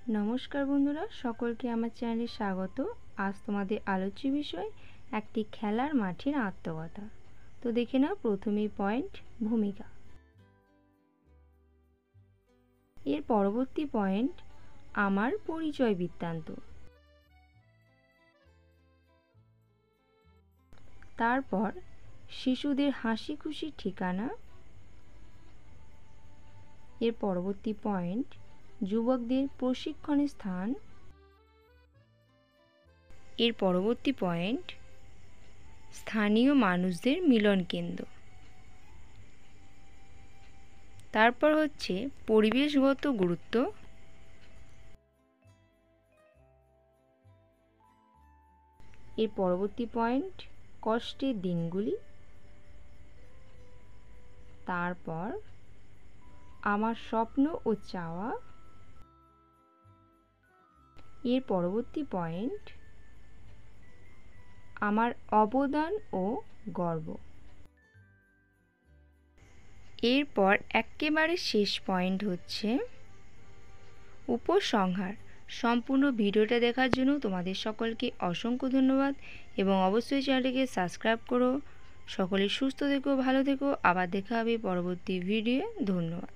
নমস্কার বন্ধুরা, সকলকে আমার চ্যানেলে স্বাগত। আজ তোমাদের আলোচ্য বিষয় একটি খেলার মাঠের আত্মকথা। তো দেখে নাও প্রথমেই পয়েন্ট ভূমিকা। এর পরবর্তী পয়েন্ট আমার পরিচয় বৃত্তান্ত। তারপর শিশুদের হাসি খুশির ঠিকানা। এর পরবর্তী পয়েন্ট যুবকদের প্রশিক্ষণের স্থান। এর পরবর্তী পয়েন্ট স্থানীয় মানুষদের মিলন কেন্দ্র। তারপর হচ্ছে পরিবেশগত গুরুত্ব। এর পরবর্তী পয়েন্ট কষ্টের দিনগুলি। তারপর আমার স্বপ্ন ও চাওয়া। এর পরবর্তী পয়েন্ট আমার অবদান ও গর্ব। এরপর একেবারে শেষ পয়েন্ট হচ্ছে উপসংহার। সম্পূর্ণ ভিডিওটা দেখার জন্য তোমাদের সকলকে অসংখ্য ধন্যবাদ এবং অবশ্যই চ্যানেলটিকে সাবস্ক্রাইব করো। সকলে সুস্থ থেকো, ভালো থেকো। আবার দেখা হবে পরবর্তী ভিডিও। ধন্যবাদ।